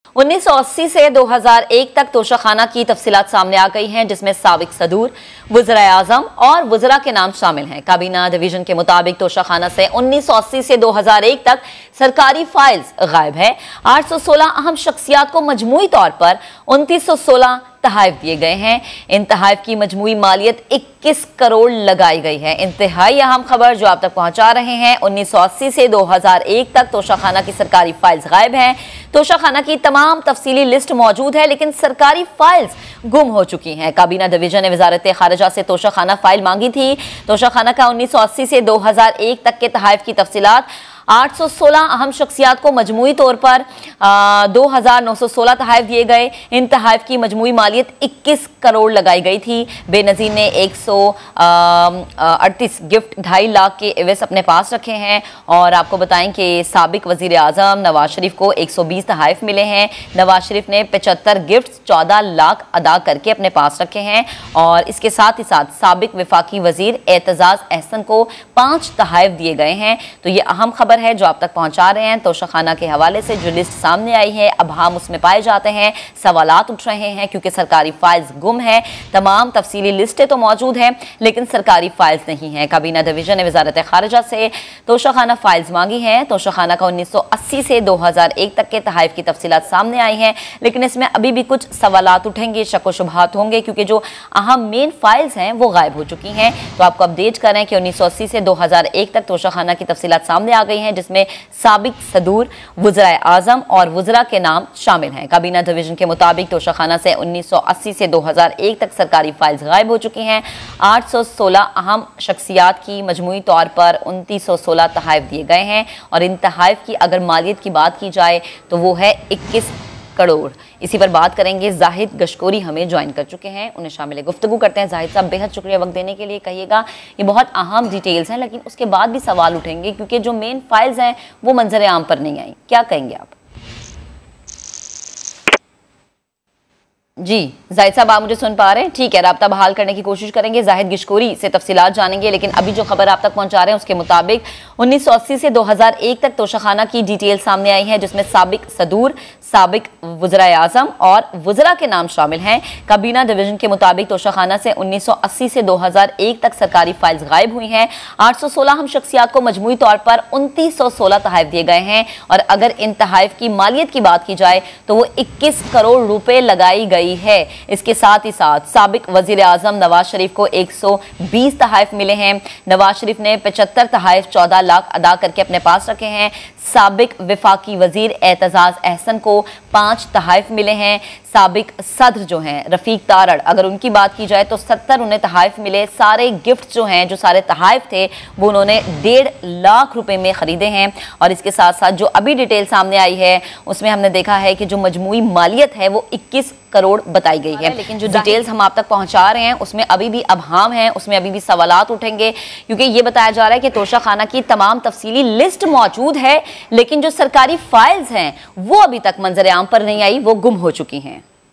1980 से 2001 तक तोशाखाना की तफसीलात सामने आ गई हैं, जिसमें साबिक सदूर, वज़ीर आज़म और वज़रा के नाम शामिल हैं। काबीना डिवीजन के मुताबिक तोशाखाना से 1980 से 2001 तक सरकारी फाइल्स गायब है। 816 अहम शख्सियात को मजमूई तौर पर 2916 तहाइफ दिए गए हैं। इन तहाइफ की मजमूई मालियत 21 करोड़ लगाई गई है। इंतहाई अहम खबर जो आप तक पहुंचा रहे हैं, 1980 से 2001 तक तोशाखाना की सरकारी फाइल्स गायब हैं। तोशाखाना की तमाम तफसीली लिस्ट मौजूद है, लेकिन सरकारी फाइल्स गुम हो चुकी हैं। काबीना डिवीजन ने वजारत खारिजा से तोशाखाना फाइल मांगी थी। तोशाखाना का 1980 से 2001 तक के तहाइफ की तफसीलात 816 अहम शख्सियात को मजमूई तौर पर 2916 तहाइफ दिए गए। इन तहाइफ की मजमूई मालियत 21 करोड़ लगाई गई थी। बेनज़ीर ने 138 गिफ्ट 2.5 लाख के एवज अपने पास रखे हैं। और आपको बताएं कि साबिक वज़ीर आज़म नवाज शरीफ को 120 तहाइफ मिले हैं। नवाज शरीफ ने 75 गिफ्ट 14 लाख अदा करके अपने पास रखे हैं। और इसके साथ ही साथ साबिक वफाकी वज़ीर एतजाज़ अहसन को 5 तहाइफ दिए गए हैं। तो ये अहम खबर है जो आप तक पहुंचा रहे हैं। तोशाखाना के हवाले से जो लिस्ट सामने आई है, अब हम उसमें पाए जाते हैं, सवालात उठ रहे हैं क्योंकि सरकारी फाइल्स गुम है। तमाम तफसीली लिस्टें तो मौजूद हैं, लेकिन सरकारी फाइल्स नहीं है। काबीना डिवीजन ने वजारत खारिजा से तोशाखाना फाइल्स मांगी हैं। तोशाखाना का 1980 से 2001 तक के तहाइफ की तफसीलात सामने आई हैं, लेकिन इसमें अभी भी कुछ सवालात उठेंगे, शक व शुबहात होंगे, क्योंकि जो अहम मेन फाइल्स हैं वो गायब हो चुकी हैं। तो आपको अपडेट करें कि 1980 से 2001 तक तोशाखाना की तफसीलात सामने आ गई हैं, जिसमें साबिक सदूर, वज़ीर आज़म और वज़रा के नाम शामिल हैं। काबीना डिवीजन के मुताबिक तोशाखाना से 1980 से 2001 तक सरकारी फाइल्स गायब हो चुकी हैं। 816 अहम शख्सियात की मजमूई तौर पर 2916 तहाइफ दिए गए हैं। और इन तहाइफ की अगर मालियत की बात की जाए तो वो है 21 करोड़। इसी पर बात करेंगे। जाहिद गशकोरी हमें ज्वाइन कर चुके हैं, उन्हें शामिल गुफ्तगू करते हैं। जाहिद साहब, बेहद शुक्रिया वक्त देने के लिए। कहिएगा, ये बहुत अहम डिटेल्स हैं, लेकिन उसके बाद भी सवाल उठेंगे क्योंकि जो मेन फाइल्स हैं वो मंजर आम पर नहीं आई। क्या कहेंगे आप? जी जाहिद साहब, आप मुझे सुन पा रहे हैं? ठीक है, राब्ता बहाल करने की कोशिश करेंगे। जाहिद गशकोरी से तफसीलात जानेंगे, लेकिन अभी जो खबर आप तक पहुंचा रहे हैं उसके मुताबिक 1980 से 2001 तक तोशाखाना की डिटेल सामने आई है, जिसमें साबिक सदूर, साबिक वज़ीर आज़म और वज़रा के नाम शामिल हैं। काबीना डिवीजन के मुताबिक तोशाखाना से 1980 से 2001 तक सरकारी फाइल्स गायब हुई हैं। 816 हम शख्सियात को मजमूई तौर पर 2916 तहाइफ दिए गए हैं। और अगर इन तहाइफ की मालियत की बात की जाए तो वो 21 करोड़ रुपए लगाई गई है। इसके साथ ही साथ साबिक वज़ीर आज़म नवाज शरीफ को 120 तहाइफ मिले हैं। नवाज शरीफ ने 75 तहाइफ 14 लाख अदा करके अपने पास रखे हैं। साबिक वफाकी वज़ीर एतजाज़ अहसन को 5 तहाइफ मिले हैं। साबिक सदर जो हैं रफ़ीक तारड़, अगर उनकी बात की जाए तो 70 उन्हें तहाइफ मिले। सारे गिफ्ट जो हैं, जो सारे तहाइफ थे, वो उन्होंने 1.5 लाख रुपए में ख़रीदे हैं। और इसके साथ साथ जो अभी डिटेल सामने आई है उसमें हमने देखा है कि जो मजमूई मालियत है वो 21 करोड़ बताई गई है। लेकिन जो डिटेल्स हम आप तक पहुंचा रहे हैं उसमें अभी भी अबहाम हैं, उसमें अभी भी सवालात उठेंगे, क्योंकि ये बताया जा रहा है कि तोशाखाना की तमाम तफसीली लिस्ट मौजूद है, लेकिन जो सरकारी फाइल्स हैं वो अभी तक मंजर आम पर नहीं आई, वो गुम हो चुकी हैं।